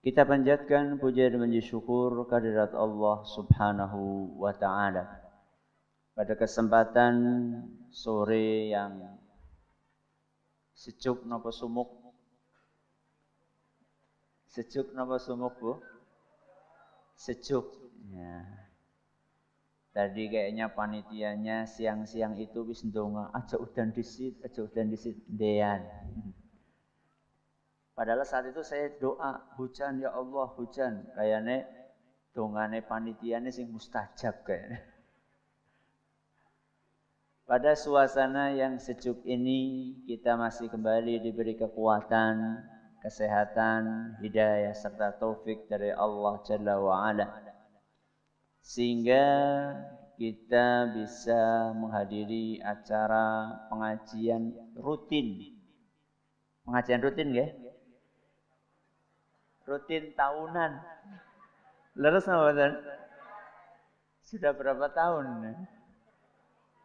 Kita panjatkan puja dan puji syukur kehadirat Allah Subhanahu wa taala. Pada kesempatan sore yang sejuk napa sumuk? Sejuk napa sumuk, Bu? Sejuk. Ya. Tadi kayaknya panitianya siang-siang itu wis ndonga, aja udan disit, dean. Padahal saat itu saya doa, hujan ya Allah, hujan. Kayaknya dongane panitiane sing mustajab kayaknya. Pada suasana yang sejuk ini kita masih kembali diberi kekuatan, kesehatan, hidayah serta taufik dari Allah Jalla wa Ala. Sehingga kita bisa menghadiri acara pengajian rutin. Pengajian rutin nggih? Rutin tahunan. Leres napa? Sudah berapa tahun?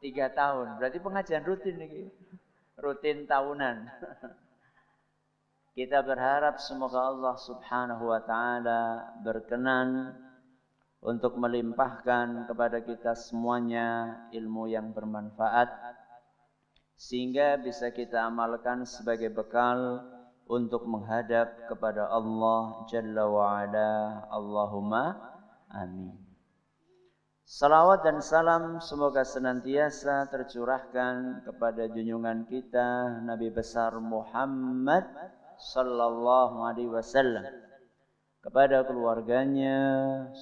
3 tahun. Berarti pengajian rutin ini. Rutin tahunan. Kita berharap semoga Allah Subhanahu wa taala berkenan untuk melimpahkan kepada kita semuanya ilmu yang bermanfaat sehingga bisa kita amalkan sebagai bekal untuk menghadap kepada Allah Jalla wa'ala. Allahumma amin. Salawat dan salam semoga senantiasa tercurahkan kepada junjungan kita Nabi besar Muhammad sallallahu alaihi wasallam, kepada keluarganya,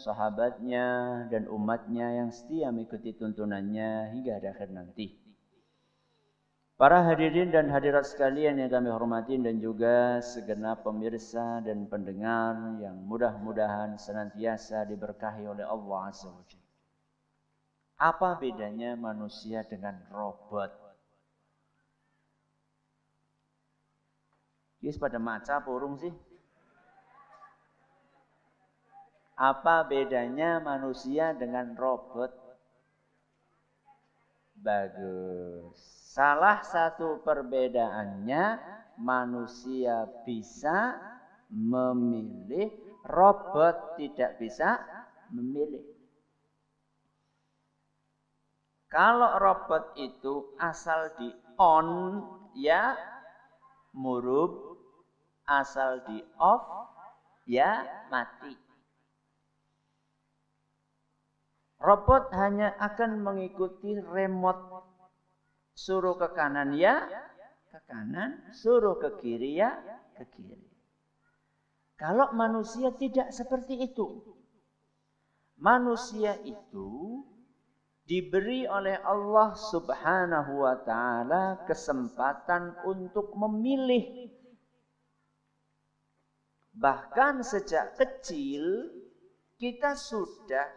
sahabatnya, dan umatnya yang setia mengikuti tuntunannya hingga akhir nanti. Para hadirin dan hadirat sekalian yang kami hormati dan juga segenap pemirsa dan pendengar yang mudah-mudahan senantiasa diberkahi oleh Allah Azza wa Jalla. Apa bedanya manusia dengan robot? Yes, pada maca purung sih. Apa bedanya manusia dengan robot? Bagus. Salah satu perbedaannya manusia bisa memilih, robot tidak bisa memilih. Kalau robot itu asal di on ya murub, asal di off ya mati. Robot hanya akan mengikuti remote. Suruh ke kanan ya ke kanan, suruh ke kiri ya ke kiri. Kalau manusia tidak seperti itu. Manusia itu diberi oleh Allah Subhanahu wa taala kesempatan untuk memilih. Bahkan sejak kecil kita sudah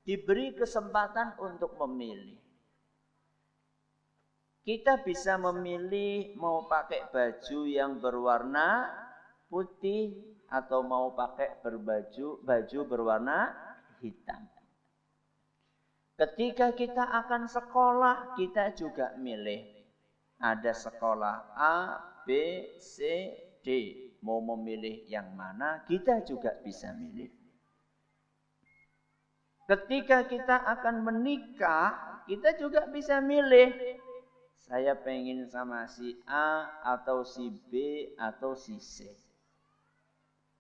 diberi kesempatan untuk memilih. Kita bisa memilih mau pakai baju yang berwarna putih atau mau pakai baju berwarna hitam. Ketika kita akan sekolah, kita juga milih. Ada sekolah A, B, C, D. Mau memilih yang mana, kita juga bisa milih. Ketika kita akan menikah, kita juga bisa milih. Saya pengen sama si A atau si B atau si C.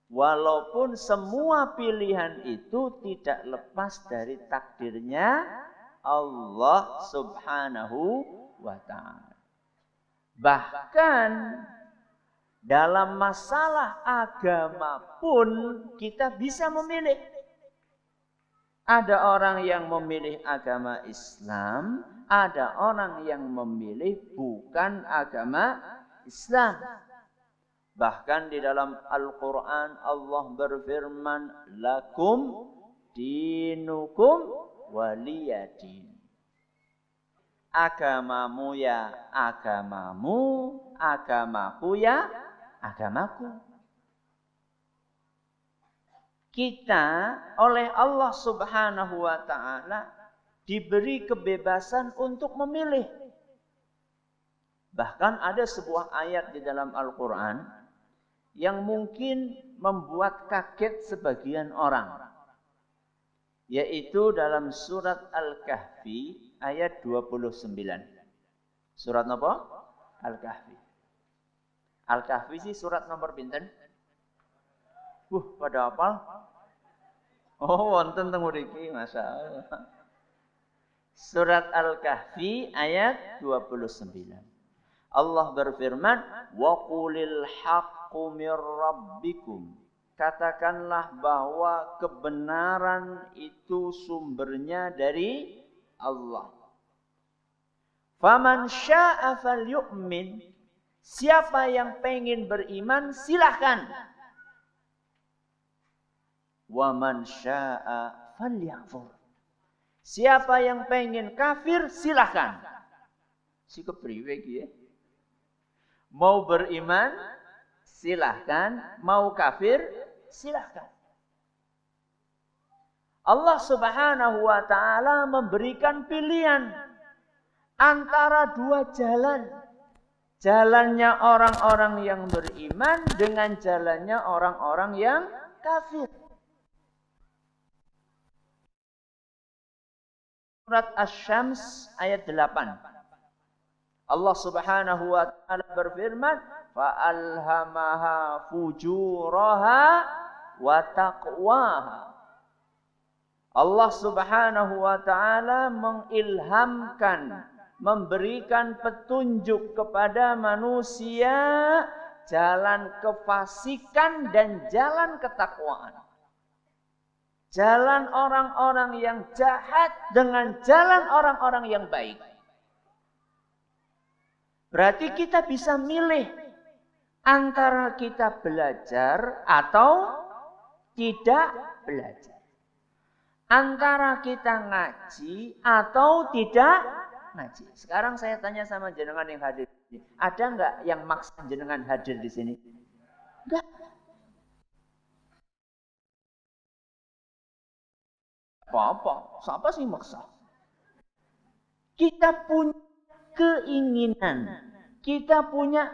Walaupun semua pilihan itu tidak lepas dari takdirnya Allah Subhanahu wa ta'ala. Bahkan dalam masalah agama pun kita bisa memilih. Ada orang yang memilih agama Islam, ada orang yang memilih bukan agama Islam. Bahkan di dalam Al-Quran Allah berfirman, lakum dinukum waliyadin. Agamamu ya agamamu, agamaku ya agamaku. Kita oleh Allah Subhanahu wa ta'ala diberi kebebasan untuk memilih. Bahkan ada sebuah ayat di dalam Al-Quran yang mungkin membuat kaget sebagian orang, yaitu dalam surat Al-Kahfi ayat 29. Surat apa? Al-Kahfi. Al-Kahfi sih surat nomor pinten? Pada hafal? Oh, wonten teng mriki, masyaallah. Surat Al-Kahfi ayat 29. Allah berfirman, "Wa qulil haqqu mir rabbikum." Katakanlah bahwa kebenaran itu sumbernya dari Allah. Faman syaa'a falyu'min. Siapa yang pengen beriman silahkan. Wa man syaa'a falyakfur. Siapa yang pengen kafir silahkan. Si kepriwe iki ya? Mau beriman silahkan, mau kafir silahkan. Allah Subhanahu wa taala memberikan pilihan antara dua jalan. Jalannya orang-orang yang beriman dengan jalannya orang-orang yang kafir. Surat Asy-Syams ayat 8. Allah Subhanahu wa taala berfirman, "Fa'alhamaha fujuraha wa taqwaha." Allah Subhanahu wa taala mengilhamkan, memberikan petunjuk kepada manusia jalan kefasikan dan jalan ketakwaan. Jalan orang-orang yang jahat dengan jalan orang-orang yang baik. Berarti kita bisa milih antara kita belajar atau tidak belajar. Antara kita ngaji atau tidak ngaji. Sekarang saya tanya sama jenengan yang hadir di sini. Ada enggak yang maksa jenengan hadir di sini? Enggak. Apa-apa. Siapa sih maksa? Kita punya keinginan. Kita punya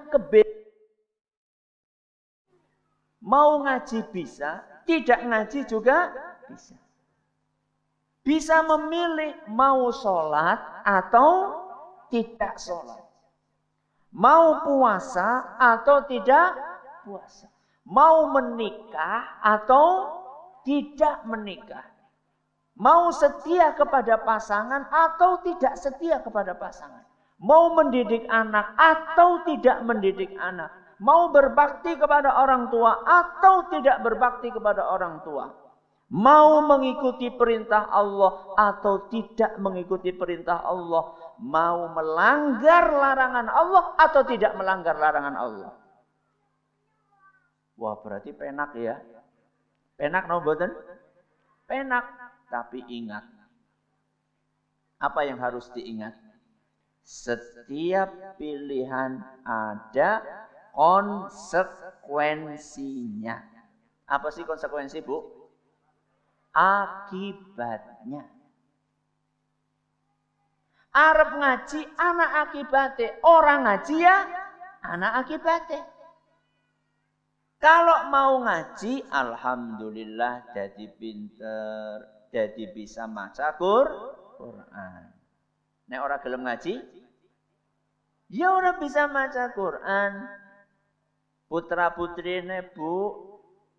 mau ngaji bisa, tidak ngaji juga bisa. Bisa memilih mau sholat atau tidak sholat. Mau puasa atau tidak puasa. Mau menikah atau tidak menikah. Mau setia kepada pasangan atau tidak setia kepada pasangan. Mau mendidik anak atau tidak mendidik anak. Mau berbakti kepada orang tua atau tidak berbakti kepada orang tua. Mau mengikuti perintah Allah atau tidak mengikuti perintah Allah. Mau melanggar larangan Allah atau tidak melanggar larangan Allah. Wah, berarti penak ya. Penak no mboten? Penak. Tapi ingat, apa yang harus diingat? Setiap pilihan ada konsekuensinya. Apa sih konsekuensi, Bu? Akibatnya. Arep ngaji anak akibatnya, orang ngaji ya anak akibatnya. Kalau mau ngaji, alhamdulillah jadi pinter. Jadi bisa maca Quran. Nek ora gelem ngaji, ya ora bisa maca Quran. Putra-putrine, Bu,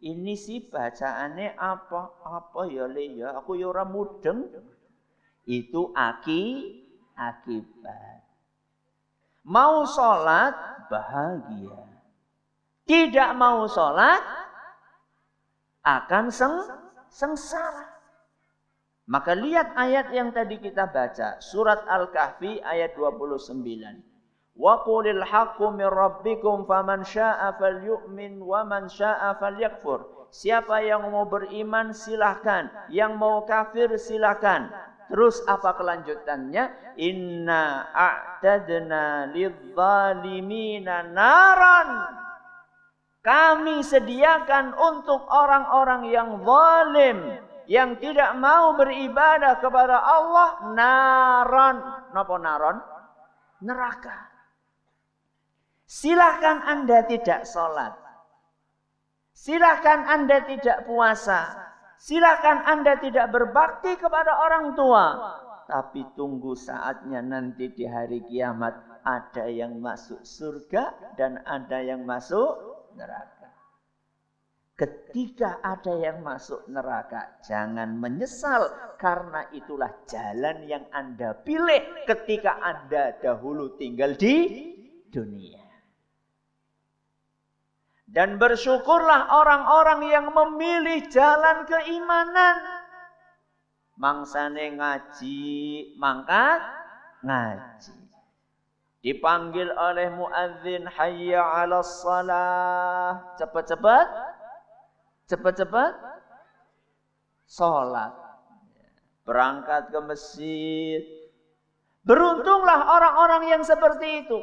ini sih bacaannya apa? Apa ya Le ya? Aku ya ora mudeng. Itu akibat. Mau sholat bahagia. Tidak mau sholat akan sengsara. Maka lihat ayat yang tadi kita baca, surat Al-Kahfi ayat 29. Wa qulil haqqu mir rabbikum faman syaa'a falyu'min wa man syaa'a falyakfur. Siapa yang mau beriman silahkan, yang mau kafir silahkan. Terus apa kelanjutannya? Inna a'tadna lidzalimina naran. Kami sediakan untuk orang-orang yang zalim, yang tidak mau beribadah kepada Allah, naron. Napa naron? Neraka. Silahkan Anda tidak sholat. Silakan Anda tidak puasa. Silakan Anda tidak berbakti kepada orang tua. Tapi tunggu saatnya nanti di hari kiamat. Ada yang masuk surga dan ada yang masuk neraka. Ketika ada yang masuk neraka, jangan menyesal. Karena itulah jalan yang Anda pilih ketika Anda dahulu tinggal di dunia. Dan bersyukurlah orang-orang yang memilih jalan keimanan. Mangsane ngaji, mangkat ngaji. Dipanggil oleh muadzin, hayya 'alas shalah. Cepat-cepat. Cepat-cepat. Salat. Berangkat ke masjid. Beruntunglah orang-orang yang seperti itu.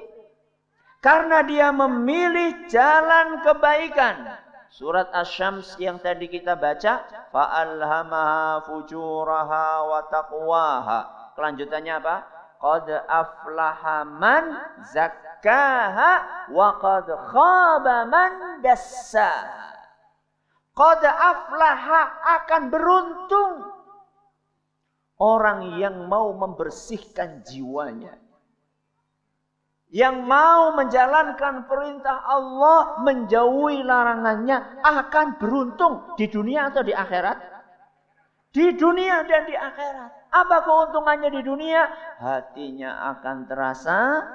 Karena dia memilih jalan kebaikan. Surat Asy-Syams yang tadi kita baca, fa'alhamaha fujuraha wa taqwaha. Kelanjutannya apa? Qad aflaha man zakkaha wa qad khaba man dassaha. Qad aflaha, akan beruntung orang yang mau membersihkan jiwanya. Yang mau menjalankan perintah Allah, menjauhi larangannya, akan beruntung di dunia atau di akhirat? Di dunia dan di akhirat. Apa keuntungannya di dunia? Hatinya akan terasa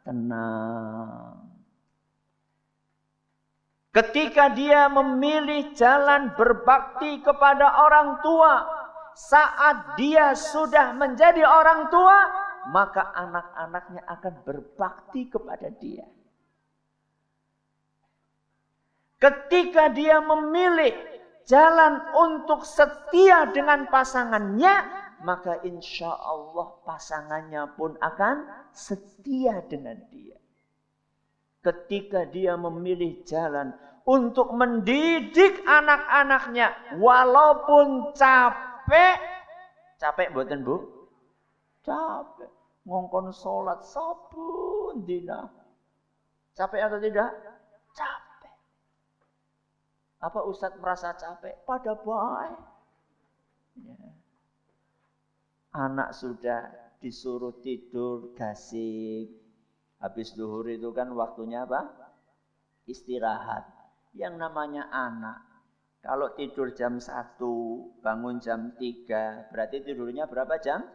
tenang. Ketika dia memilih jalan berbakti kepada orang tua, saat dia sudah menjadi orang tua, maka anak-anaknya akan berbakti kepada dia. Ketika dia memilih jalan untuk setia dengan pasangannya, maka insya Allah pasangannya pun akan setia dengan dia. Ketika dia memilih jalan untuk mendidik anak-anaknya, walaupun capek, capek mboten Bu? Capek. Ngongkon sholat sabun dina. Capek atau tidak? Capek. Apa Ustadz merasa capek? Pada baik. Ya. Anak sudah disuruh tidur gasik. Habis zuhur itu kan waktunya apa? Istirahat. Yang namanya anak. Kalau tidur jam 1, bangun jam 3. Berarti tidurnya berapa jam?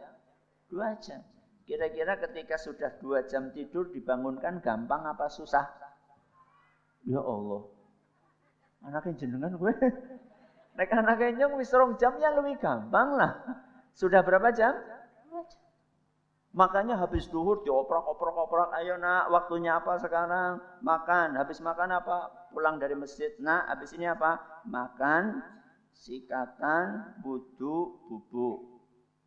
2 jam. Kira-kira ketika sudah 2 jam tidur dibangunkan gampang apa susah? Ya Allah. Anaknya jenengan gue. Nek anaknya nyong wis 2 jam ya lebih gampang lah. Sudah berapa jam? 2 jam. Makanya habis zuhur dioprak-oprak. Ayo nak, waktunya apa sekarang? Makan. Habis makan apa? Pulang dari masjid. Nah, habis ini apa? Makan, sikatan, wudu, bubuk.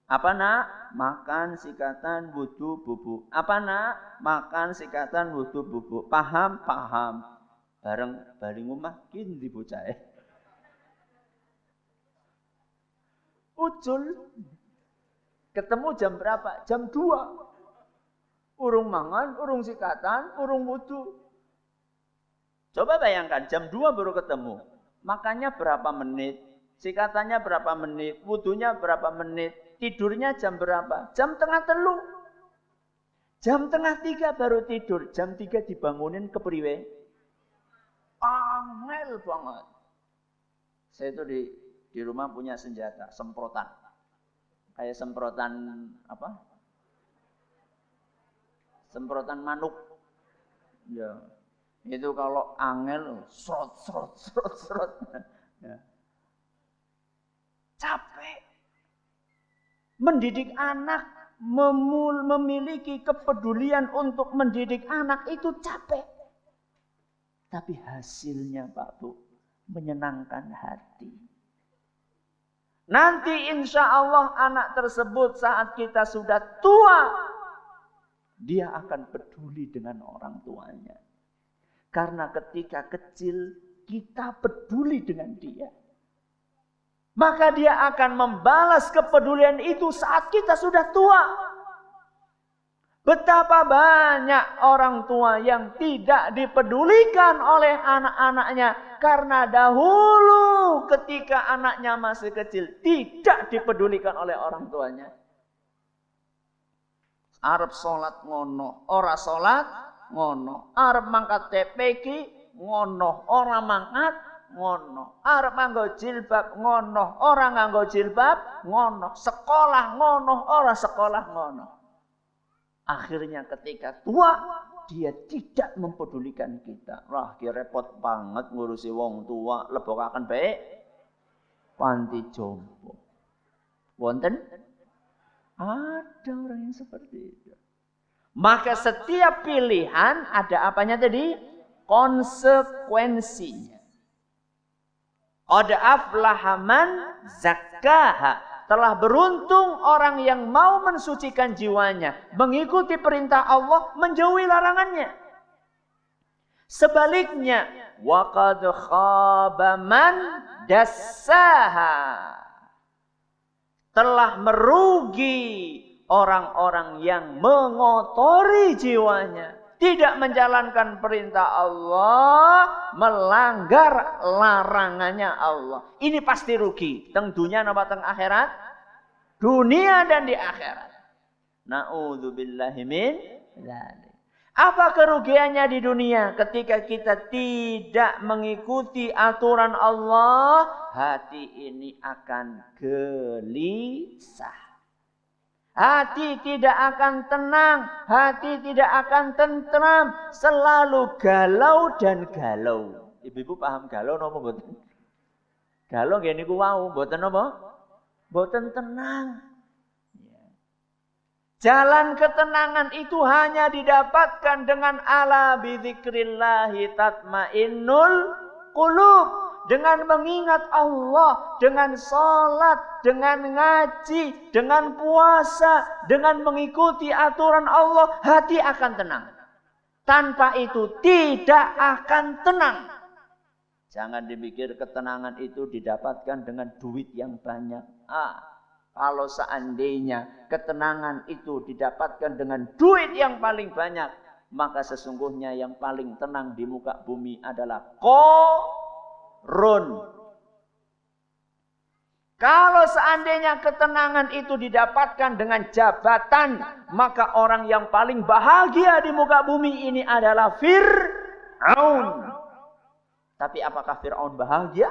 Apa nak? Makan, sikatan, wudu, bubuk. Apa nak? Makan, sikatan, wudu, bubuk. Paham? Paham. Bareng bali ngomah kindi bocah. Ucul. Ketemu jam berapa? Jam 2. Urung mangan, urung sikatan, urung wudu. Coba bayangkan, jam 2 baru ketemu. Makannya berapa menit? Sikatannya berapa menit? Wudunya berapa menit? Tidurnya jam berapa? Jam 2:30. Jam 2:30 baru tidur. Jam 3 dibangunin kepriwe? Angel banget. Saya itu di rumah punya senjata, semprotan. Kayak semprotan apa? Semprotan manuk. Ya. Itu kalau angel srot. Ya. Capek. Mendidik anak, memiliki kepedulian untuk mendidik anak itu capek. Tapi hasilnya Pak Bu, menyenangkan hati. Nanti insya Allah anak tersebut saat kita sudah tua, dia akan peduli dengan orang tuanya. Karena ketika kecil kita peduli dengan dia. Maka dia akan membalas kepedulian itu saat kita sudah tua. Betapa banyak orang tua yang tidak dipedulikan oleh anak-anaknya. Karena dahulu ketika anaknya masih kecil tidak dipedulikan oleh orang tuanya. Arep sholat ngono, ora sholat ngono. Arep mangkat TPQ ngono, ora mangkat ngono. Arep nganggo jilbab ngono, ora nganggo jilbab ngono. Sekolah ngono, ora sekolah ngono. Akhirnya ketika tua, dia tidak mempedulikan kita. Wah, repot banget ngurusi wong tua, lebokaken baik panti jompo. Wonten? Ada orang yang seperti itu. Maka setiap pilihan ada apanya tadi? Konsekuensinya. Qad aflaha man zakkaha. Telah beruntung orang yang mau mensucikan jiwanya, mengikuti perintah Allah, menjauhi larangannya. Sebaliknya, wa qad khaba man dassaha. Telah merugi orang-orang yang mengotori jiwanya, tidak menjalankan perintah Allah, melanggar larangannya Allah. Ini pasti rugi. Teng dunia napa teng akhirat? Dunia dan di akhirat. Na'udzubillahi min dzalik. Apa kerugiannya di dunia ketika kita tidak mengikuti aturan Allah? Hati ini akan gelisah. Hati tidak akan tenang, hati tidak akan tentram, selalu galau dan galau. Ibu-ibu paham galau napa mboten? Galau nggih niku wau, mboten napa? Mboten tenang. Jalan ketenangan itu hanya didapatkan dengan ala bidzikrillahi tatmainnul qulub. Dengan mengingat Allah, dengan sholat, dengan ngaji, dengan puasa, dengan mengikuti aturan Allah, hati akan tenang. Tanpa itu tidak akan tenang. Jangan dipikir ketenangan itu didapatkan dengan duit yang banyak. Kalau seandainya ketenangan itu didapatkan dengan duit yang paling banyak, maka sesungguhnya yang paling tenang di muka bumi adalah Qarun. Kalau seandainya ketenangan itu didapatkan dengan jabatan, maka orang yang paling bahagia di muka bumi ini adalah Fir'aun. Tapi apakah Fir'aun bahagia?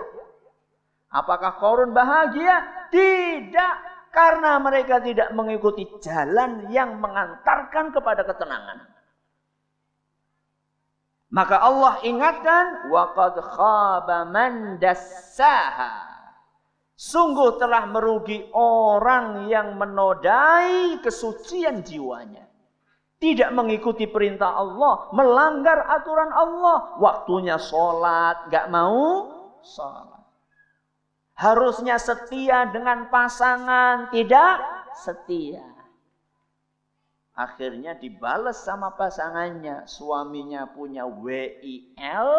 Apakah Qarun bahagia? Tidak, karena mereka tidak mengikuti jalan yang mengantarkan kepada ketenangan. Maka Allah ingatkan, wa qad khaba man dassaha. Sungguh telah merugi orang yang menodai kesucian jiwanya. Tidak mengikuti perintah Allah, melanggar aturan Allah. Waktunya sholat, gak mau sholat. Harusnya setia dengan pasangan, tidak setia. Akhirnya dibalas sama pasangannya. Suaminya punya WIL.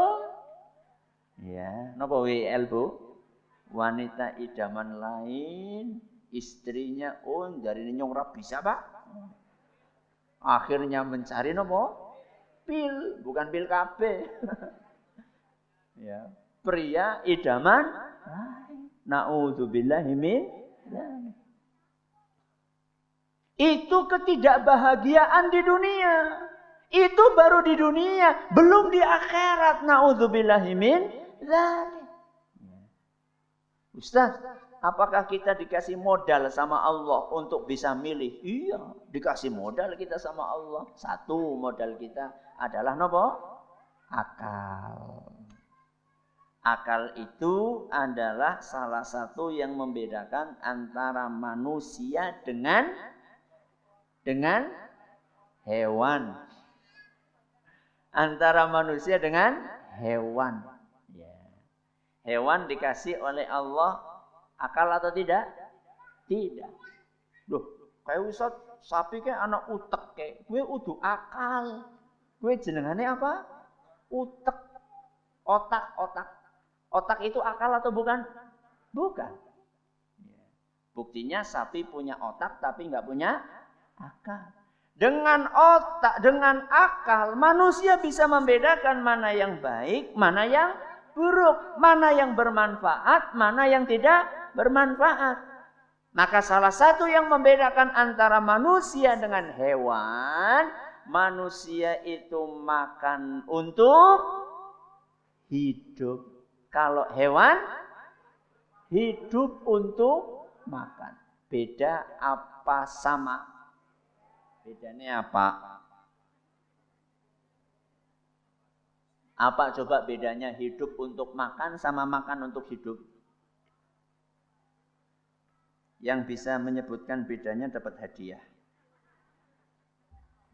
Ya, napa WIL, Bu? Wanita idaman lain. Istrinya, dari nyong ra bisa, Pak. Akhirnya mencari napa? Pil, bukan pil KB. Ya, pria idaman lain. Na'udzubillahi min dzalik. Itu ketidakbahagiaan di dunia. Itu baru di dunia, belum di akhirat. Na'udzubillahi min dzalik. Ustaz, apakah kita dikasih modal sama Allah untuk bisa milih? Iya, dikasih modal kita sama Allah. Satu modal kita adalah napa? Akal. Akal itu adalah salah satu yang membedakan antara manusia dengan hewan. Antara manusia dengan hewan. Ya. Hewan dikasih oleh Allah akal atau tidak? Tidak. Loh, kayak Ustaz, sapi kayak anak utek kayak. Gue udu akal. Gue jenengane apa? Utek. Otak. Otak itu akal atau bukan? Bukan. Buktinya sapi punya otak tapi nggak punya akal. Dengan otak, dengan akal, manusia bisa membedakan mana yang baik, mana yang buruk, mana yang bermanfaat, mana yang tidak bermanfaat. Maka salah satu yang membedakan antara manusia dengan hewan, manusia itu makan untuk hidup. Kalau hewan, hidup untuk makan. Beda apa sama? Bedanya apa? Apa coba bedanya hidup untuk makan sama makan untuk hidup? Yang bisa menyebutkan bedanya dapat hadiah.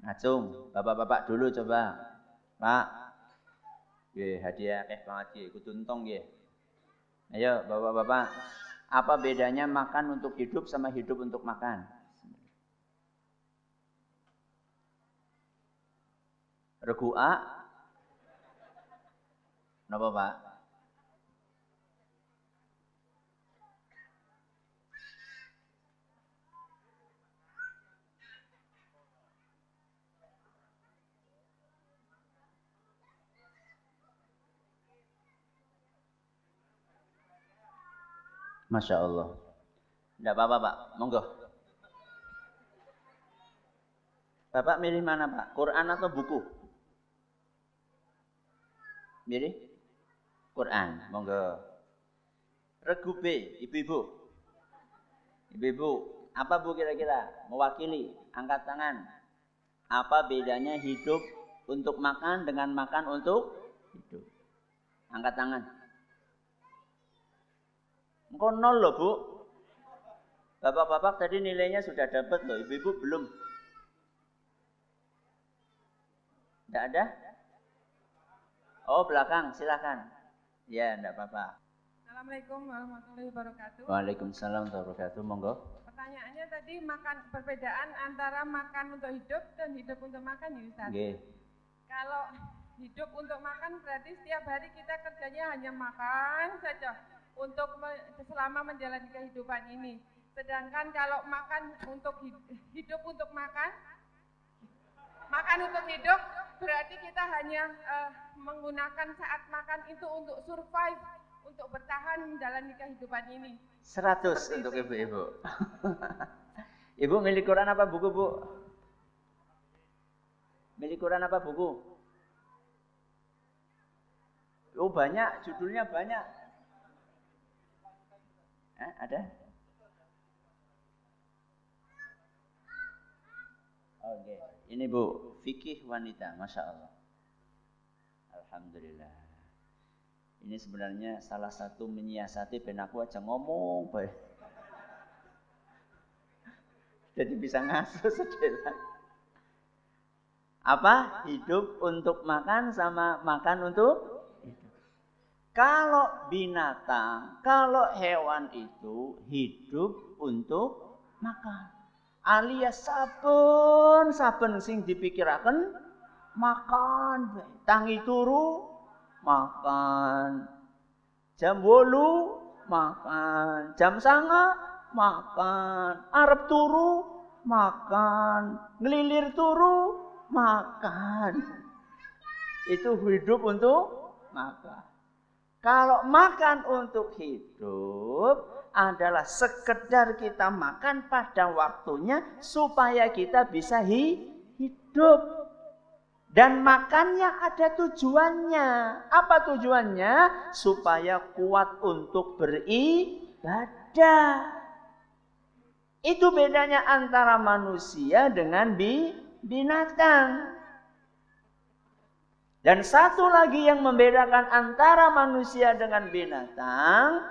Ngacung, bapak-bapak dulu coba. Pak, ye, hadiah banget ye, kudu entong ye. Ayo bapak-bapak, apa bedanya makan untuk hidup sama hidup untuk makan? Regua, kenapa Pak? Masya Allah. Tidak apa-apa Pak, monggo. Bapak milih mana Pak? Quran atau buku? Milih? Quran, monggo. Regu B, ibu-ibu. Ibu-ibu, apa Bu kira-kira? Mewakili, angkat tangan. Apa bedanya hidup untuk makan dengan makan untuk hidup? Angkat tangan. Engkau 0 loh Bu. Bapak-bapak tadi nilainya sudah dapat loh, ibu-ibu belum. Tidak ada? Oh belakang, silakan. Ya, tidak apa-apa. Assalamualaikum warahmatullahi wabarakatuh. Waalaikumsalam warahmatullahi wabarakatuh. Monggo. Pertanyaannya tadi perbedaan antara makan untuk hidup dan hidup untuk makan ya Ustaz. Okay. Kalau hidup untuk makan berarti setiap hari kita kerjanya hanya makan saja untuk selama menjalani kehidupan ini. Sedangkan kalau makan untuk hidup untuk makan untuk hidup berarti kita hanya menggunakan saat makan itu untuk survive, untuk bertahan menjalani kehidupan ini. 100 seperti untuk ibu-ibu. Ibu milih Quran apa buku, Bu? Milih Quran apa buku? Oh banyak, judulnya banyak. Ada? Oke, ini Bu, fikih wanita, Masya Allah. Alhamdulillah. Ini sebenarnya salah satu menyiasati ben aku aja ngomong baik. Jadi bisa ngasuh sedela. Apa? Hidup untuk makan sama makan untuk hidup. Kalau binatang, kalau hewan itu hidup untuk makan. Alias saben sing dipikiraken makan. Tangi turu makan. Jam 8 makan. Jam 9 makan. Arep turu makan. Ngelilir turu makan. Itu hidup untuk makan. Kalau makan untuk hidup adalah sekedar kita makan pada waktunya supaya kita bisa hidup. Dan makannya ada tujuannya. Apa tujuannya? Supaya kuat untuk beribadah. Itu bedanya antara manusia dengan binatang. Dan satu lagi yang membedakan antara manusia dengan binatang,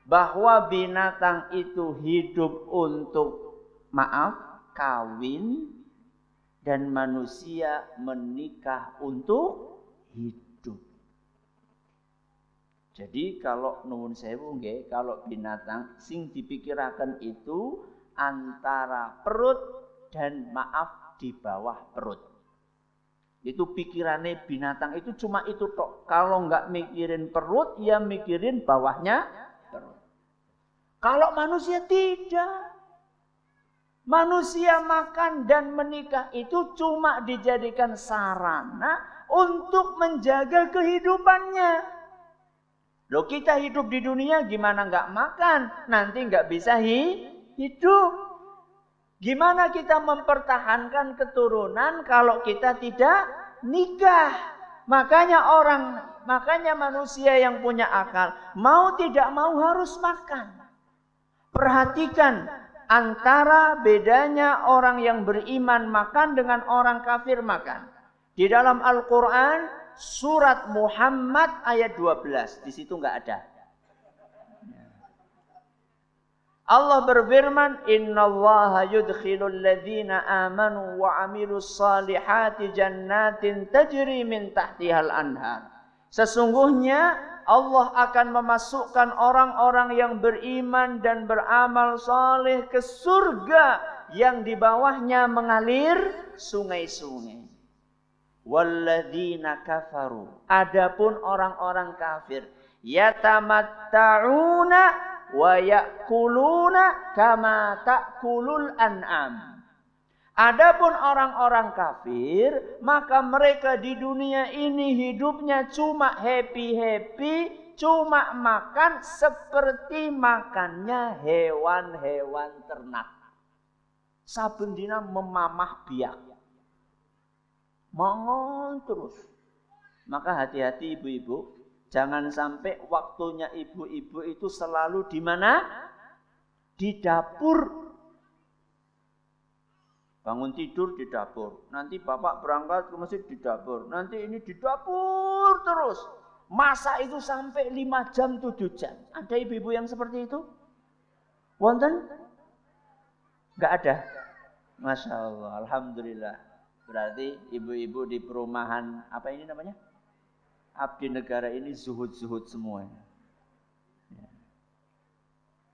bahwa binatang itu hidup untuk kawin, dan manusia menikah untuk hidup. Jadi kalau nuwun sewu nggih, kalau binatang sing dipikiraken itu antara perut dan di bawah perut. Itu pikirannya binatang itu cuma itu tok. Kalau nggak mikirin perut, ya mikirin bawahnya perut. Kalau manusia tidak. Manusia makan dan menikah itu cuma dijadikan sarana untuk menjaga kehidupannya. Loh, kita hidup di dunia gimana nggak makan? Nanti nggak bisa hidup. Gimana kita mempertahankan keturunan kalau kita tidak nikah? Makanya manusia yang punya akal mau tidak mau harus makan. Perhatikan antara bedanya orang yang beriman makan dengan orang kafir makan. Di dalam Al-Quran surat Muhammad ayat 12, di situ nggak ada. Allah berfirman, innallaha yudkhilul ladzina amanu wa amilus salihati jannatin tajri min tahtihal anhar. Sesungguhnya Allah akan memasukkan orang-orang yang beriman dan beramal saleh ke surga yang di bawahnya mengalir sungai-sungai. Walladzina kafaru, adapun orang-orang kafir, yatamatta'una wa ya'kuluna kama ta'kulul an'am. Adapun orang-orang kafir, maka mereka di dunia ini hidupnya cuma happy-happy, cuma makan seperti makannya hewan-hewan ternak. Saben dina memamah biak. Mangon terus. Maka hati-hati ibu-ibu, jangan sampai waktunya ibu-ibu itu selalu di mana? Di dapur. Bangun tidur di dapur. Nanti bapak berangkat ke masjid di dapur. Nanti ini di dapur terus. Masak itu sampai 5 jam, 7 jam. Ada ibu-ibu yang seperti itu? Wonten? Enggak ada? Masya Allah, alhamdulillah. Berarti ibu-ibu di perumahan, apa ini namanya? Abdi negara ini zuhud-zuhud semuanya.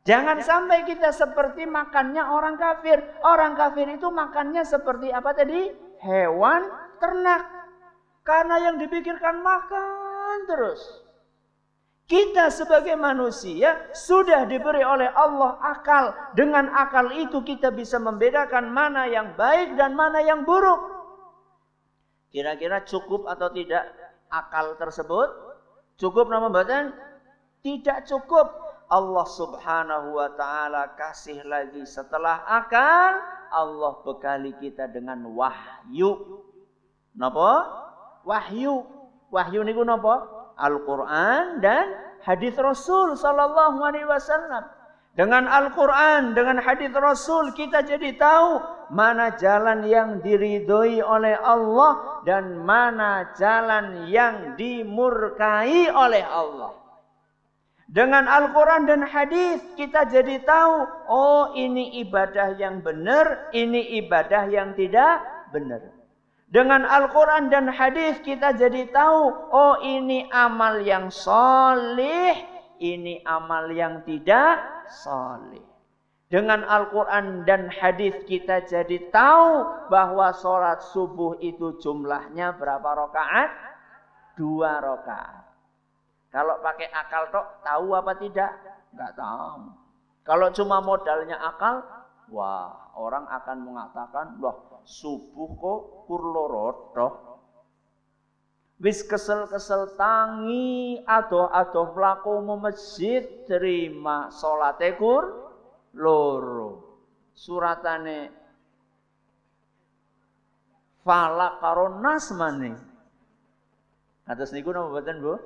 Jangan sampai kita seperti makannya orang kafir. Orang kafir itu makannya seperti apa tadi? Hewan ternak. Karena yang dipikirkan makan terus. Kita sebagai manusia sudah diberi oleh Allah akal. Dengan akal itu kita bisa membedakan mana yang baik dan mana yang buruk. Kira-kira cukup atau tidak akal tersebut? Cukup nama badan? Tidak cukup. Allah subhanahu wa ta'ala kasih lagi setelah akal, Allah bekali kita dengan wahyu. Napa? Wahyu. Wahyu niku napa? Al-Quran dan hadis Rasul sallallahu alaihi wasallam. Dengan Al-Quran, dengan hadis Rasul kita jadi tahu mana jalan yang diridhoi oleh Allah dan mana jalan yang dimurkai oleh Allah. Dengan Al-Quran dan hadis kita jadi tahu, oh ini ibadah yang benar, ini ibadah yang tidak benar. Dengan Al-Quran dan hadis kita jadi tahu, oh ini amal yang salih, ini amal yang tidak salih. Dengan Al-Quran dan hadis kita jadi tahu bahwa sholat subuh itu jumlahnya berapa rakaat? 2 rakaat. Kalau pakai akal tok tahu apa tidak? Enggak tahu. Kalau cuma modalnya akal, wah orang akan mengatakan, loh subuh kok kurloro toh. Wis kesel-kesel tangi adoh-adoh mlaku masjid terima salate kur loro. Suratane Falak karo Nas maneh. Atus niku napa mboten, Bu?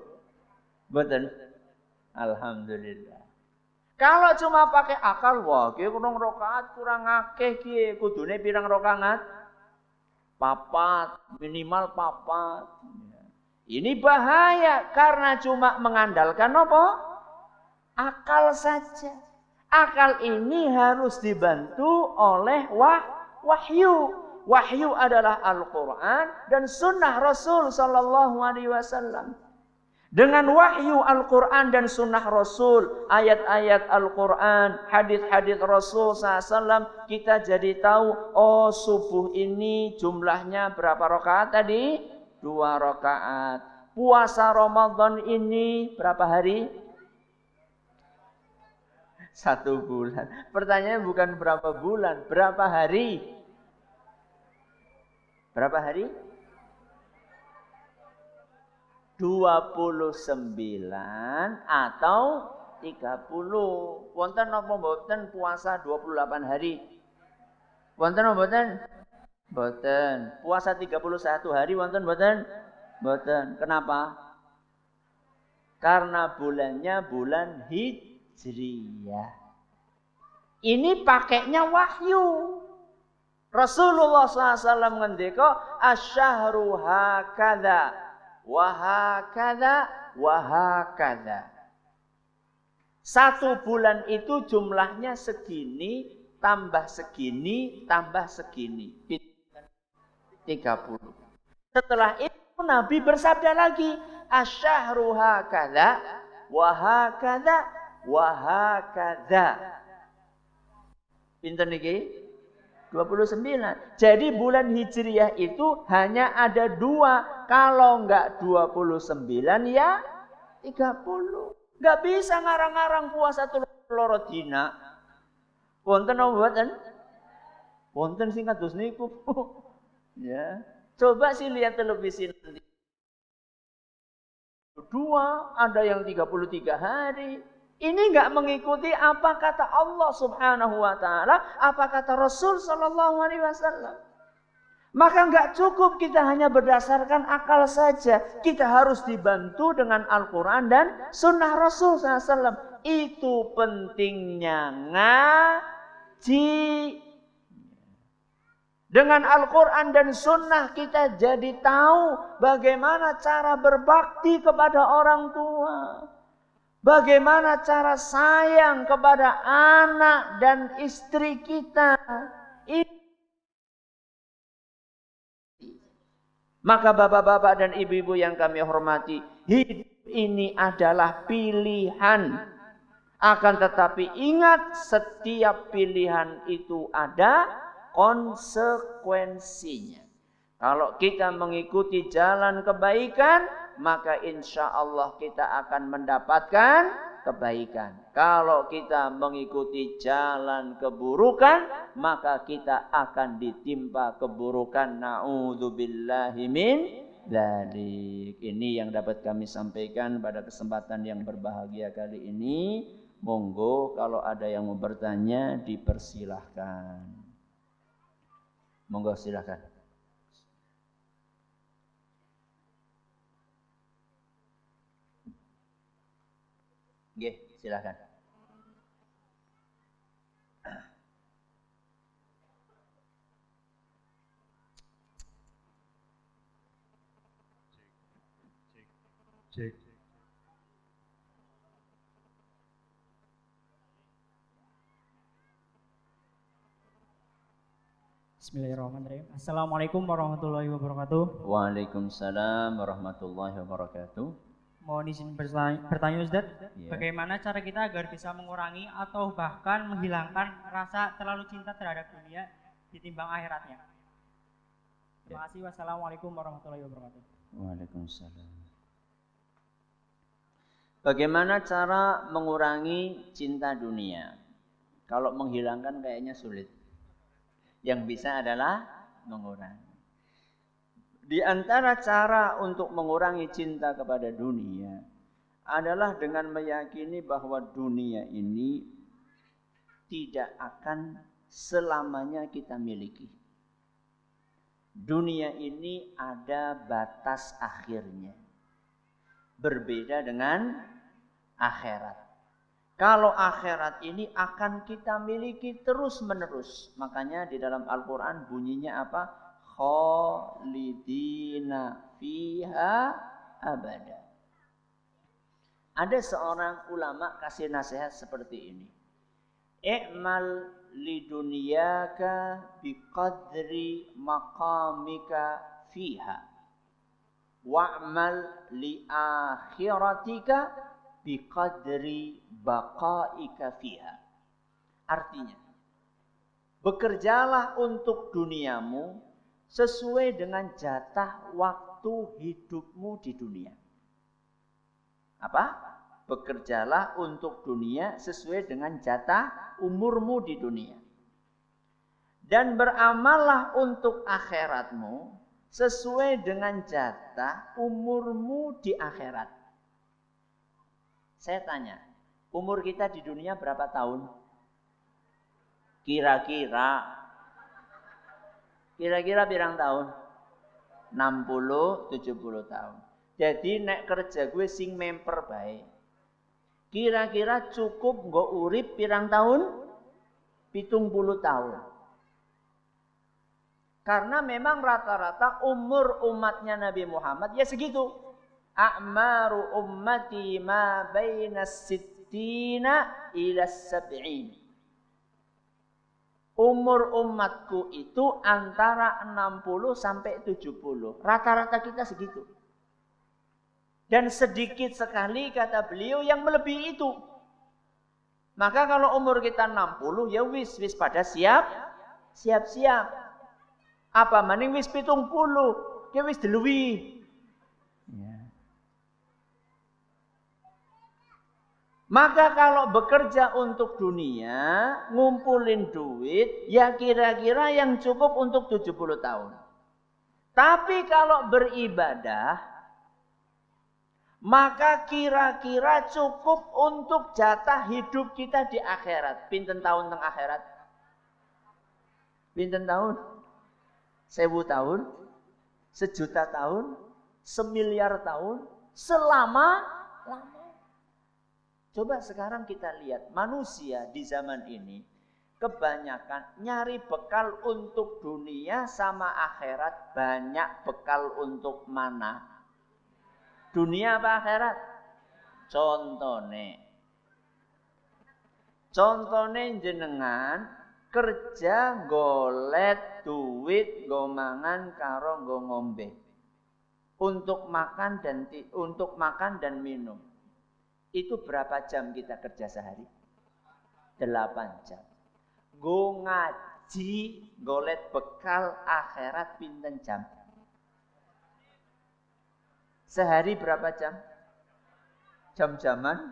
Mboten. Alhamdulillah. Kalau cuma pakai akal, wah ki kurang rakaat kurang akeh ki, kudune pirang rakaat? 4, minimal 4. Ini bahaya karena cuma mengandalkan apa? Akal saja. Akal ini harus dibantu oleh wahyu. Wahyu adalah Al-Quran dan sunnah Rasul sallallahu alaihi wasallam. Dengan wahyu Al-Quran dan sunnah Rasul, ayat-ayat Al-Quran, hadis-hadis Rasul SAW, kita jadi tahu, oh subuh ini jumlahnya berapa rakaat tadi? 2 rakaat. Puasa Ramadan ini berapa hari? 1 bulan. Pertanyaannya bukan berapa bulan, berapa hari? Berapa hari? 29 atau 30. Wonten napa mboten puasa 28 hari? Wonten napa mboten? Mboten. Puasa 31 hari wonten mboten? Mboten. Kenapa? Karena bulannya bulan Hijriyah. Ini pakainya wahyu. Rasulullah SAW ngendika asyhru hakadha wa hakadha wa hakadha. 1 bulan itu jumlahnya segini tambah segini tambah segini 30. Setelah itu Nabi bersabda lagi asyhru hakadha wa hakadha wa hakadha. Pinten niki? 29. Jadi bulan Hijriyah itu hanya ada 2. Kalau enggak 29 ya 30. Enggak bisa ngarang-ngarang puasa 3 dina. Wonten napa mboten? Wonten sing kados niku. Ya. Coba sih lihat televisi nanti. 2, ada yang 33 hari. Ini enggak mengikuti apa kata Allah Subhanahu wa taala, apa kata Rasul sallallahu alaihi wasallam. Maka enggak cukup kita hanya berdasarkan akal saja. Kita harus dibantu dengan Al-Qur'an dan sunnah Rasul sallallahu alaihi wasallam. Itu pentingnya ngaji. Dengan Al-Quran dan Sunnah kita jadi tahu bagaimana cara berbakti kepada orang tua. Bagaimana cara sayang kepada anak dan istri kita. Maka bapak-bapak dan ibu-ibu yang kami hormati, hidup ini adalah pilihan. Akan tetapi ingat, setiap pilihan itu ada konsekuensinya. Kalau kita mengikuti jalan kebaikan, maka insya Allah kita akan mendapatkan kebaikan. Kalau kita mengikuti jalan keburukan, maka kita akan ditimpa keburukan. Na'udzubillahi min dzalik. Ini yang dapat kami sampaikan pada kesempatan yang berbahagia kali ini. Monggo kalau ada yang mau bertanya dipersilahkan. Monggo silakan. Nggih, silakan. Cek. Bismillahirrahmanirrahim. Assalamualaikum warahmatullahi wabarakatuh. Waalaikumsalam warahmatullahi wabarakatuh. Mohon izin bertanya Ustaz, Ya. Bagaimana cara kita agar bisa mengurangi atau bahkan menghilangkan rasa terlalu cinta terhadap dunia ditimbang akhiratnya? Terima kasih. Wassalamualaikum warahmatullahi wabarakatuh. Waalaikumsalam. Bagaimana cara mengurangi cinta dunia? Kalau menghilangkan kayaknya sulit. Yang bisa adalah mengurangi. Di antara cara untuk mengurangi cinta kepada dunia adalah dengan meyakini bahwa dunia ini tidak akan selamanya kita miliki. Dunia ini ada batas akhirnya. Berbeda dengan akhirat. Kalau akhirat ini akan kita miliki terus-menerus. Makanya di dalam Al-Quran bunyinya apa? Khalidina fiha abada. Ada seorang ulama kasih nasihat seperti ini. I'mal lidunyaka biqadri maqamika fiha. Wa'mal li akhiratika biqadri baqaika fiha. Artinya, bekerjalah untuk duniamu sesuai dengan jatah waktu hidupmu di dunia. Apa? bekerjalah untuk dunia sesuai dengan jatah umurmu di dunia. Dan beramallah untuk akhiratmu sesuai dengan jatah umurmu di akhirat. Saya tanya, umur kita di dunia berapa tahun? Kira-kira pirang tahun? 60-70 tahun. Jadi nek kerja gue sing memper baik. Kira-kira cukup nggo urip pirang tahun? 70 tahun. Karena memang rata-rata umur umatnya Nabi Muhammad ya segitu. A'maru ummati ma baina sittina ila sab'in. Umur umatku itu antara 60 sampai 70. Rata-rata kita segitu. Dan sedikit sekali kata beliau yang melebihi itu. Maka kalau umur kita 60 ya wis pada siap-siap. Apa maning wis 70, ya wis deluwi. Ya. Maka kalau bekerja untuk dunia, ngumpulin duit, ya kira-kira yang cukup untuk 70 tahun. Tapi kalau beribadah, maka kira-kira cukup untuk jatah hidup kita di akhirat. Pinten tahun teng akhirat? Pinten tahun? 1000 tahun, 1.000.000 tahun, 1.000.000.000 tahun, selama. Coba sekarang kita lihat manusia di zaman ini kebanyakan nyari bekal untuk dunia sama akhirat, banyak bekal untuk mana? Dunia apa akhirat? Contone jenengan kerja golet duit nggo mangan karo nggo ngombe untuk makan dan minum. Itu berapa jam kita kerja sehari? 8 jam. Nggo ngaji golet bekal akhirat pinten jam? Sehari berapa jam? Jam-jaman?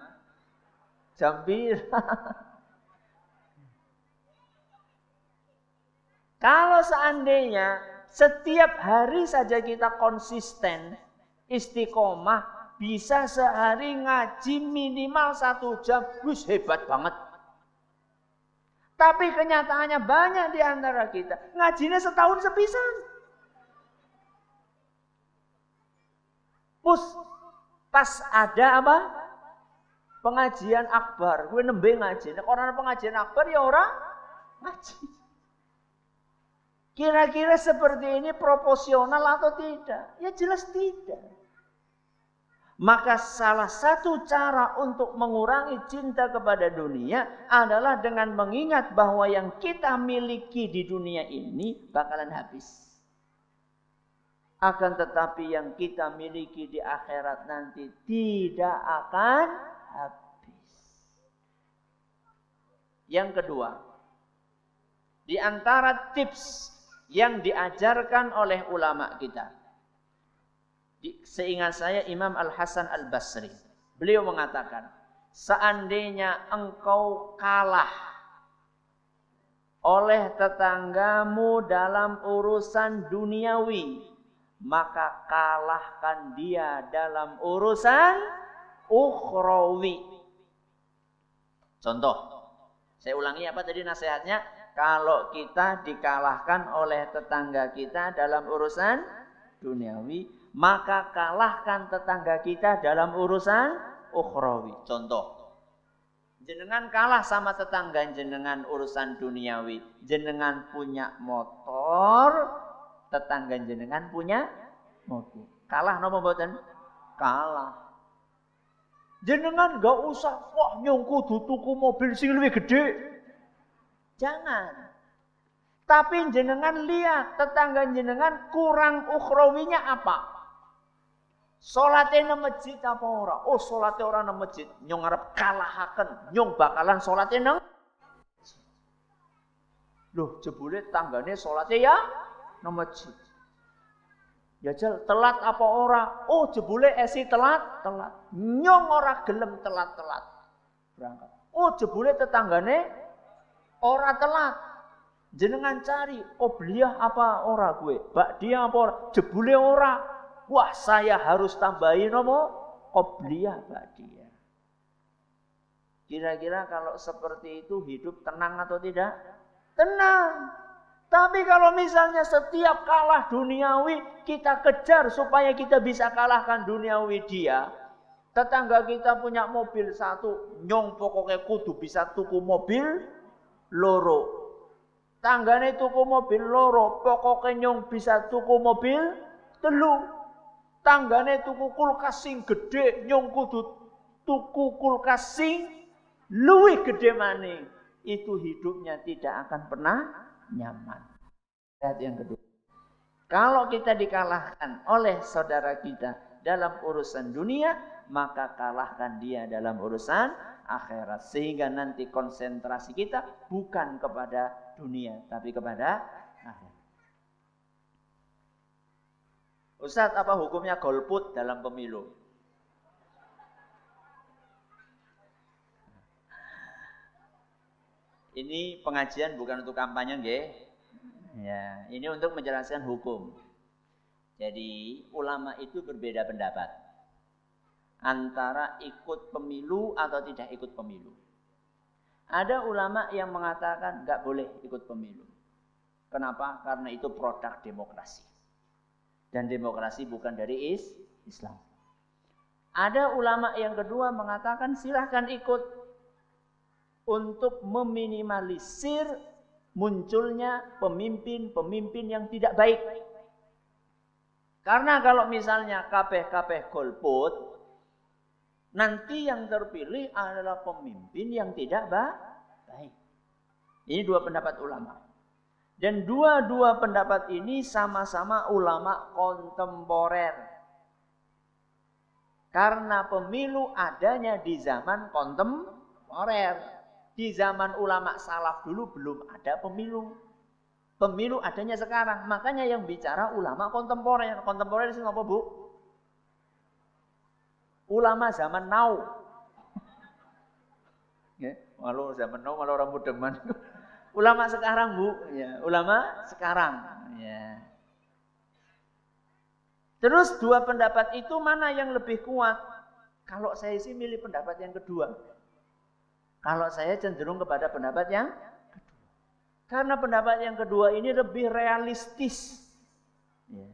Jam pira? Kalau seandainya setiap hari saja kita konsisten, istiqomah, bisa sehari ngaji minimal 1 jam, wis hebat banget. Tapi kenyataannya banyak di antara kita, ngajinya setahun sepisan. Pas ada apa? Pengajian akbar, gue nembe ngaji. Orang pengajian akbar ya orang ngaji. Kira-kira seperti ini proporsional atau tidak? Ya jelas tidak. Maka salah satu cara untuk mengurangi cinta kepada dunia adalah dengan mengingat bahwa yang kita miliki di dunia ini bakalan habis. Akan tetapi yang kita miliki di akhirat nanti tidak akan habis. Yang kedua, di antara tips yang diajarkan oleh ulama kita. Seingat saya Imam Al-Hasan Al-Basri. Beliau mengatakan, seandainya engkau kalah oleh tetanggamu dalam urusan duniawi, maka kalahkan dia dalam urusan ukhrawi. Contoh, saya ulangi apa tadi nasihatnya? Kalau kita dikalahkan oleh tetangga kita dalam urusan duniawi, maka kalahkan tetangga kita dalam urusan ukhrawi. Contoh, jenengan kalah sama tetangga jenengan urusan duniawi. Jenengan punya motor, tetangga jenengan punya mobil. Kalah napa mboten? Kalah. Jenengan gak usah nyongku tuku mobil sing luwih gede. Jangan. Tapi jenengan lihat tetangga jenengan kurang ukhrawinya apa? Salatnya nang masjid apa ora? Oh, salatnya ora nang masjid. Nyong arep kalahaken, nyong bakalan salatnya nang. Loh, jebule tanggane salatnya ya nang masjid. Jajal telat apa ora? Oh jebule esi telat. Nyong ora gelem telat. Berangkat. Oh jebule tetanggane ora telat. Jenengan cari, obliyah apa ora gue? Bakdia apa ora? Jebule ora. Wah saya harus tambahin apa? Obliyah bakdia. Kira-kira kalau seperti itu hidup tenang atau tidak? Tenang. Tapi kalau misalnya setiap kalah duniawi kita kejar supaya kita bisa kalahkan duniawi dia. Tetangga kita punya mobil satu, nyong pokoknya kudu bisa tuku mobil loro. Tanggane tuku mobil loro, pokoknya nyong bisa tuku mobil telu. Tanggane tuku kulkas sing gede, nyong kudu tuku kulkas sing luwih gede maning. Itu hidupnya tidak akan pernah nyaman. Lihat yang kedua. Kalau kita dikalahkan oleh saudara kita dalam urusan dunia, maka kalahkan dia dalam urusan akhirat. Sehingga nanti konsentrasi kita bukan kepada dunia, tapi kepada akhirat. Ustadz, apa hukumnya golput dalam pemilu? Ini pengajian bukan untuk kampanye, nggih. Ya, ini untuk menjelaskan hukum. Jadi, ulama itu berbeda pendapat antara ikut pemilu atau tidak ikut pemilu. Ada ulama yang mengatakan nggak boleh ikut pemilu. Kenapa? Karena itu produk demokrasi. Dan demokrasi bukan dari Islam. Ada ulama yang kedua mengatakan silahkan ikut untuk meminimalisir munculnya pemimpin-pemimpin yang tidak baik. Karena kalau misalnya kabeh-kabeh golput, nanti yang terpilih adalah pemimpin yang tidak baik. Ini dua pendapat ulama. Dan dua-dua pendapat ini sama-sama ulama kontemporer. Karena pemilu adanya di zaman kontemporer. Di zaman ulama salaf dulu belum ada pemilu. Pemilu adanya sekarang. Makanya yang bicara ulama kontemporer. Kontemporer itu apa, Bu? Ulama zaman now. Ya, walau zaman now malah orang mudeman. Ulama sekarang, Bu, ya, ulama sekarang, ya. Terus dua pendapat itu mana yang lebih kuat? Kalau saya sih milih pendapat yang kedua. Kalau saya cenderung kepada pendapat yang kedua. Karena pendapat yang kedua ini lebih realistis. Ya.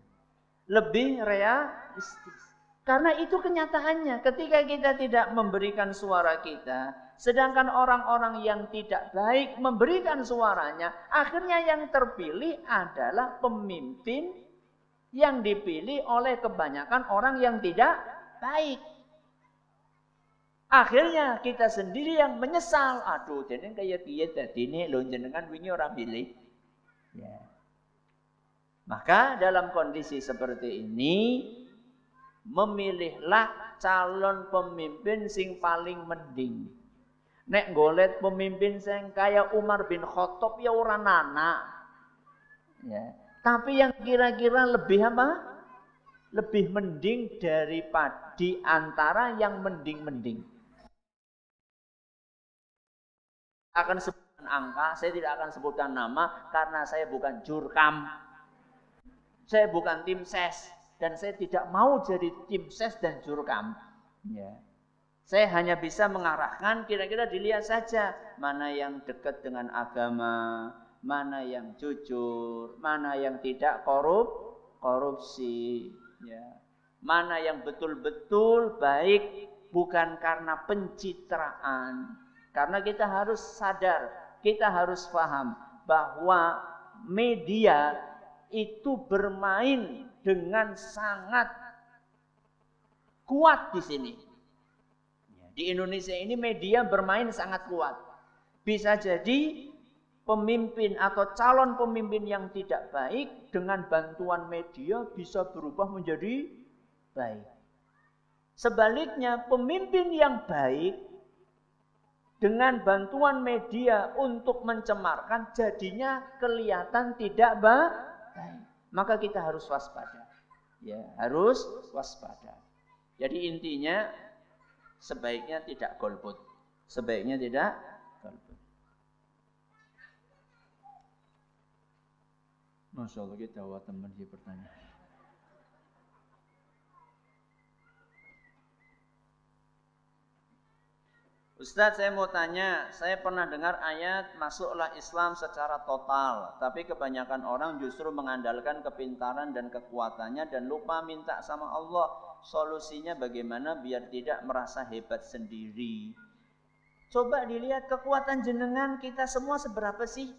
Lebih realistis. Karena itu kenyataannya, ketika kita tidak memberikan suara kita, sedangkan orang-orang yang tidak baik memberikan suaranya, akhirnya yang terpilih adalah pemimpin yang dipilih oleh kebanyakan orang yang tidak baik. Akhirnya kita sendiri yang menyesal. Aduh, jadi kayak piye dadine lho jenengan wingi ora pilih. Ya. Maka dalam kondisi seperti ini, memilihlah calon pemimpin sing paling mending. Nek golet pemimpin sing kaya Umar bin Khattab ya ora nana. Ya. Tapi yang kira-kira lebih apa? Lebih mending daripada di antara yang mending-mending. Akan sebutkan angka, saya tidak akan sebutkan nama karena saya bukan jurkam. Saya bukan tim ses. Dan saya tidak mau jadi tim ses dan jurkam. Ya. Saya hanya bisa mengarahkan, kira-kira dilihat saja mana yang dekat dengan agama, mana yang jujur, mana yang tidak korupsi, ya. Mana yang betul-betul baik bukan karena pencitraan. Karena kita harus sadar, kita harus paham bahwa media itu bermain dengan sangat kuat di sini. Di Indonesia ini media bermain sangat kuat. Bisa jadi pemimpin atau calon pemimpin yang tidak baik dengan bantuan media bisa berubah menjadi baik. Sebaliknya pemimpin yang baik dengan bantuan media untuk mencemarkan jadinya kelihatan tidak baik. Maka kita harus waspada. Ya, harus waspada. Jadi intinya sebaiknya tidak golput. Sebaiknya tidak golput. Masya Allah, kita teman di pertanyaan. Ustadz, saya mau tanya, saya pernah dengar ayat masuklah Islam secara total, tapi kebanyakan orang justru mengandalkan kepintaran dan kekuatannya dan lupa minta sama Allah. Solusinya bagaimana biar tidak merasa hebat sendiri? Coba dilihat kekuatan jenengan kita semua seberapa sih?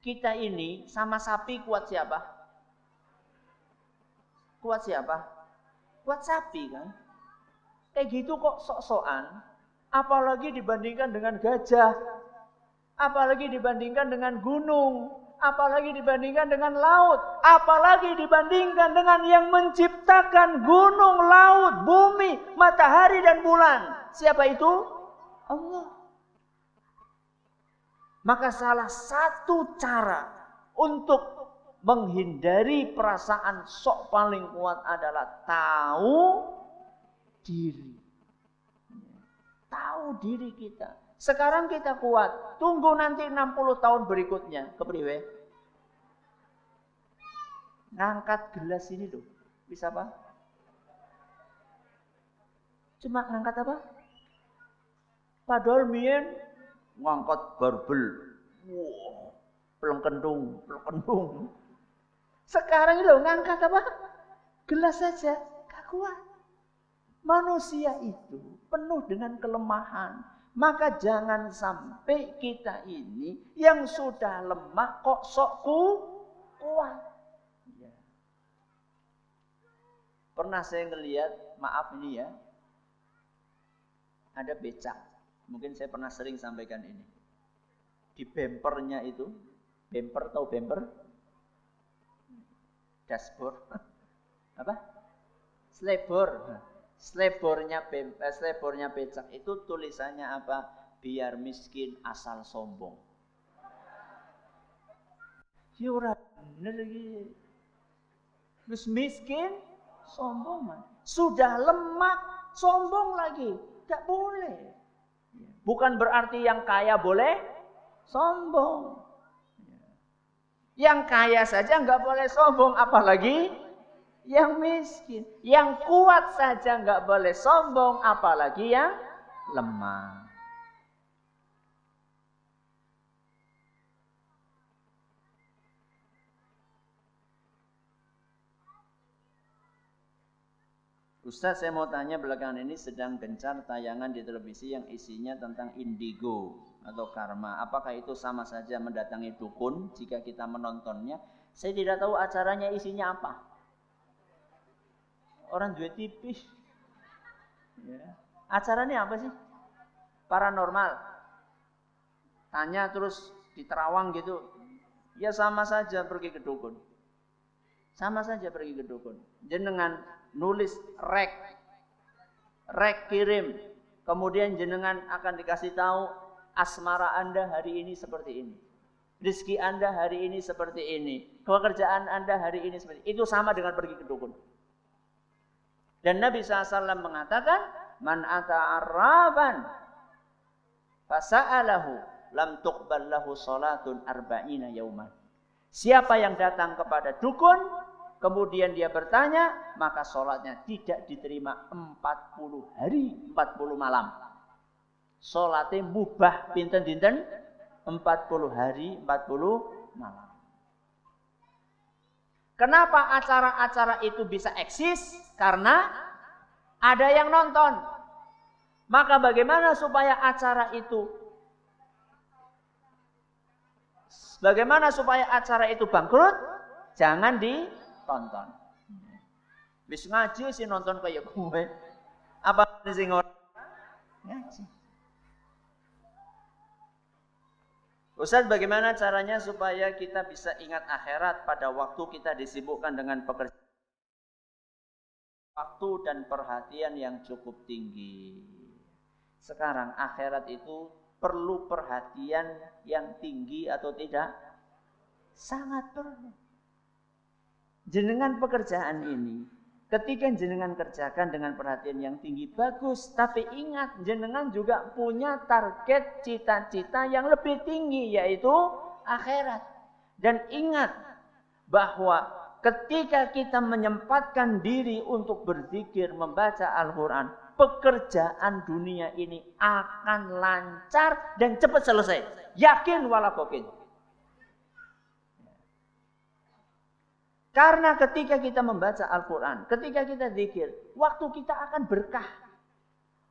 Kita ini sama sapi kuat siapa? Kuat siapa? Kuat sapi kan? Kayak gitu kok sok-sokan. Apalagi dibandingkan dengan gajah, apalagi dibandingkan dengan gunung, apalagi dibandingkan dengan laut, apalagi dibandingkan dengan yang menciptakan gunung, laut, bumi, matahari dan bulan. Siapa itu? Allah. Maka salah satu cara untuk menghindari perasaan sok paling kuat adalah tahu diri. Tahu diri kita. Sekarang kita kuat. Tunggu nanti 60 tahun berikutnya. Kepriwe? Ngangkat gelas ini loh. Bisa apa? Cuma ngangkat apa? Padahal mien ngangkat barbel. Wow. Pelengkendung. Sekarang ini loh ngangkat apa? Gelas saja. Gak kuat. Manusia itu penuh dengan kelemahan. Maka jangan sampai kita ini yang sudah lemah kok sok kuat. Ya. Pernah saya ngelihat, maaf ini ya, ada becak. Mungkin saya pernah sering sampaikan ini. Di bempernya itu, bemper tahu bemper? Dashboard. Apa? Slebor. Slebornya becak itu tulisannya apa? Biar miskin asal sombong. Ya ora bener iki. Terus miskin sombong man. Sudah lemah sombong lagi. Enggak boleh. Bukan berarti yang kaya boleh sombong. Yang kaya saja enggak boleh sombong, apalagi yang miskin. Yang kuat saja nggak boleh sombong, apalagi yang lemah. Ustaz, saya mau tanya, belakangan ini sedang gencar tayangan di televisi yang isinya tentang indigo atau karma. Apakah itu sama saja mendatangi dukun jika kita menontonnya? Saya tidak tahu acaranya isinya apa. Orang duwe tipis. Ya. Acaranya apa sih? Paranormal. Tanya terus di Terawang gitu. Ya sama saja pergi ke dukun. Sama saja pergi ke dukun. Jenengan nulis rek kirim. Kemudian jenengan akan dikasih tahu asmara Anda hari ini seperti ini. Rezeki Anda hari ini seperti ini. Pekerjaan Anda hari ini seperti ini. Itu sama dengan pergi ke dukun. Dan Nabi SAW mengatakan, man ata'arrafan fasa'alahu lam tuqbal lahu salatun arba'ina yauman. Siapa yang datang kepada dukun, kemudian dia bertanya, maka salatnya tidak diterima 40 hari, 40 malam. Salatnya mubah pinten-pinten 40 hari, 40 malam. Kenapa acara-acara itu bisa eksis? Karena ada yang nonton. Maka bagaimana supaya acara itu bangkrut? Jangan ditonton. Wis ngaji sih nonton kayak gue. Apa sing ngaji? Ustaz, bagaimana caranya supaya kita bisa ingat akhirat pada waktu kita disibukkan dengan pekerjaan, waktu dan perhatian yang cukup tinggi. Sekarang akhirat itu perlu perhatian yang tinggi atau tidak? Sangat perlu. Jenengan pekerjaan ini, ketika jenengan kerjakan dengan perhatian yang tinggi, bagus. Tapi ingat, jenengan juga punya target cita-cita yang lebih tinggi, yaitu akhirat. Dan ingat bahwa ketika kita menyempatkan diri untuk berzikir, membaca Al-Quran, pekerjaan dunia ini akan lancar dan cepat selesai. Yakin walaupun. Karena ketika kita membaca Al-Quran, ketika kita zikir, waktu kita akan berkah.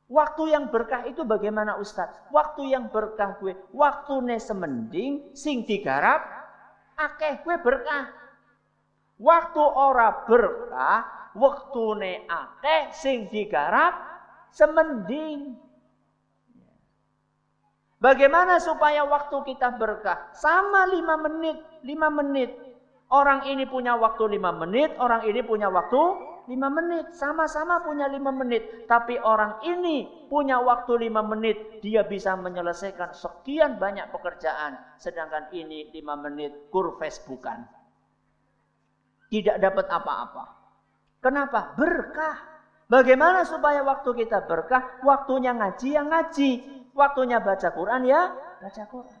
Waktu yang berkah itu bagaimana Ustadz? Waktu yang berkah gue, waktune semending, sing digarap, akeh gue berkah. Waktu ora berkah, waktune akeh, sing digarap, semending. Bagaimana supaya waktu kita berkah? Sama 5 menit, 5 menit. Orang ini punya waktu 5 menit, orang ini punya waktu 5 menit. Sama-sama punya 5 menit. Tapi orang ini punya waktu 5 menit. Dia bisa menyelesaikan sekian banyak pekerjaan. Sedangkan ini 5 menit Facebookan. Tidak dapat apa-apa. Kenapa? Berkah. Bagaimana supaya waktu kita berkah? Waktunya ngaji ya ngaji. Waktunya baca Quran ya baca Quran.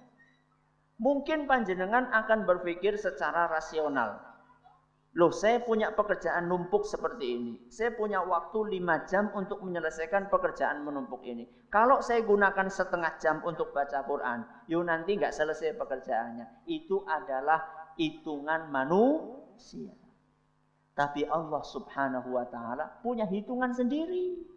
Mungkin panjenengan akan berpikir secara rasional. Loh, saya punya pekerjaan numpuk seperti ini. Saya punya waktu 5 jam untuk menyelesaikan pekerjaan menumpuk ini. Kalau saya gunakan setengah jam untuk baca Quran, yuk nanti nggak selesai pekerjaannya. Itu adalah hitungan manusia. Tapi Allah Subhanahu wa ta'ala punya hitungan sendiri.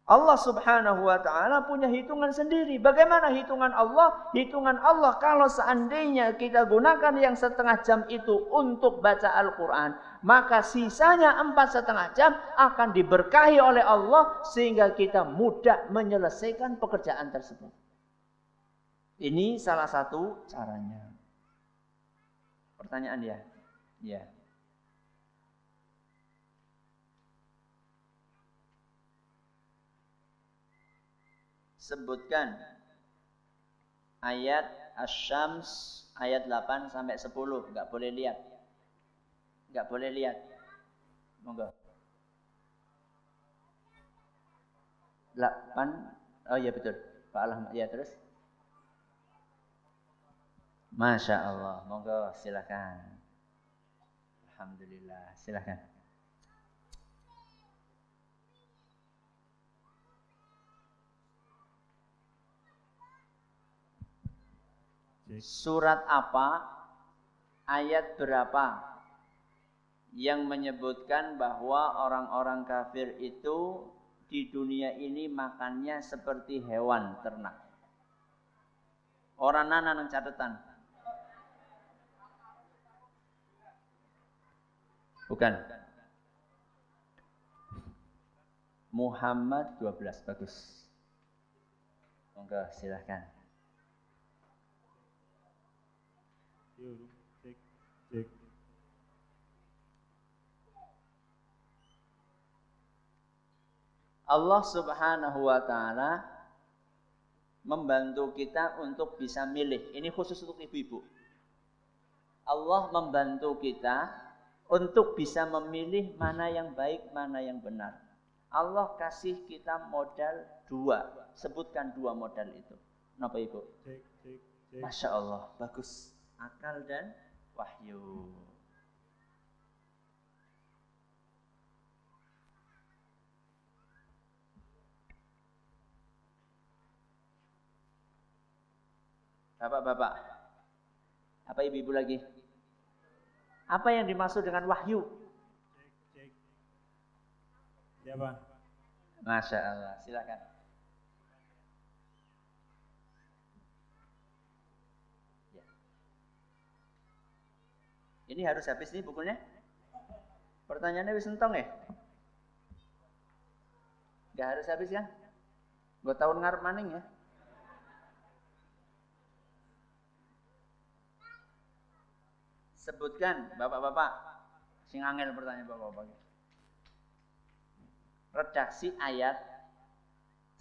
Allah Subhanahu wa ta'ala punya hitungan sendiri. Bagaimana hitungan Allah? Hitungan Allah kalau seandainya kita gunakan yang setengah jam itu untuk baca Al-Quran, maka sisanya 4,5 jam akan diberkahi oleh Allah sehingga kita mudah menyelesaikan pekerjaan tersebut. Ini salah satu caranya. Pertanyaan ya? Ya. Sebutkan ayat Asy-Syams ayat 8 sampai 10. Enggak boleh lihat. Enggak boleh lihat. Monggo. 8. Oh iya betul. Pak Ahmad ya terus. Masya Allah. Monggo silakan. Alhamdulillah. Silakan. Surat apa, ayat berapa yang menyebutkan bahwa orang-orang kafir itu di dunia ini makannya seperti hewan ternak? Orang nana nang catatan. Bukan. Muhammad 12, bagus. Monggo silahkan. Cek. Allah Subhanahu wa ta'ala membantu kita untuk bisa milih. Ini khusus untuk ibu-ibu. Allah membantu kita untuk bisa memilih mana yang baik, mana yang benar. Allah kasih kita modal 2. Sebutkan 2 modal itu. Kenapa ibu? Cek. Masya Allah, bagus. Akal dan wahyu. Bapak-bapak, apa ibu-ibu lagi? Apa yang dimaksud dengan wahyu? Cek. Siapa? Masya Allah, silakan. Ya. Ini harus habis nih bukunya? Pertanyaannya wis entong ya? Gak harus habis kan? Gue tahun ngarep maning ya. Sebutkan bapak-bapak, sing angel pertanyaan bapak-bapak. Redaksi ayat,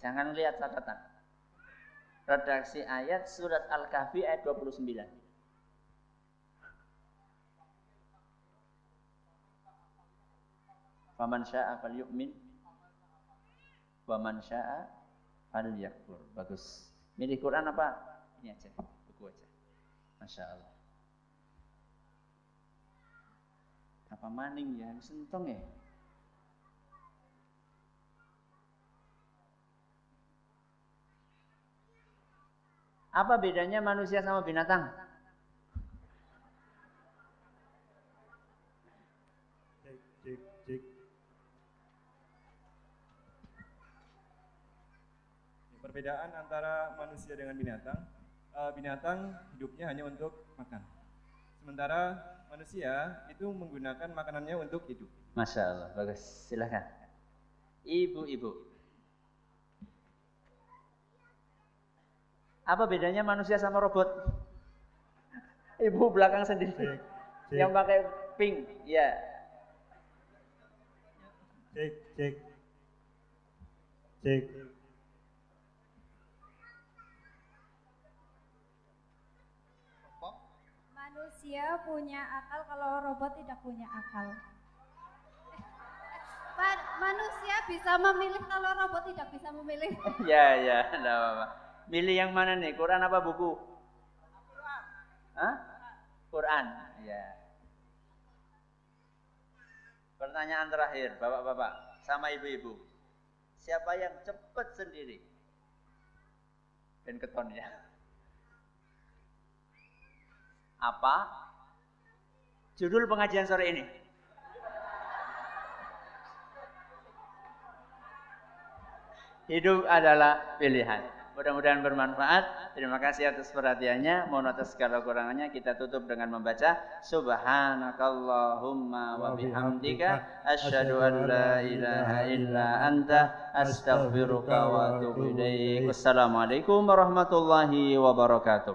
jangan lihat catatan. Redaksi ayat surat Al-Kahfi ayat 29. Faman syaa falyu'min wa man syaa falyakfur. Bagus. Milih Quran apa? Ini aja, buku aja. Masya Allah. Apa maning ya? Sentong ya? Apa bedanya manusia sama binatang? Cek. Perbedaan antara manusia dengan binatang, binatang hidupnya hanya untuk makan. Sementara manusia itu menggunakan makanannya untuk hidup. Masya Allah, bagus. Silakan. Ibu-ibu. Apa bedanya manusia sama robot? Ibu belakang sendiri. Cek. Yang pakai pink, ya. Cek. Manusia punya akal kalau robot tidak punya akal. Manusia bisa memilih kalau robot tidak bisa memilih. Ya, enggak apa-apa. Milih yang mana nih? Quran apa buku? Quran. Hah? Quran. Ya. Pertanyaan terakhir, bapak-bapak sama ibu-ibu. Siapa yang cepat sendiri? Dan keton ya. Apa judul pengajian sore ini? Hidup adalah pilihan. Mudah-mudahan bermanfaat. Terima kasih atas perhatiannya. Mohon atas segala kurangannya. Kita tutup dengan membaca Subhanakallahumma wa bihamdika asyhadu an la ilaha illa anta astaghfiruka wa atubu ilaik. Wassalamualaikum warahmatullahi wabarakatuh.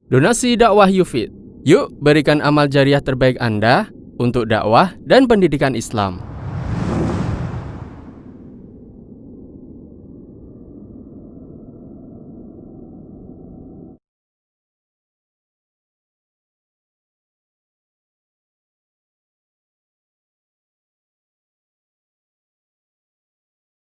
Donasi dakwah Yufid. Yuk berikan amal jariah terbaik Anda untuk dakwah dan pendidikan Islam.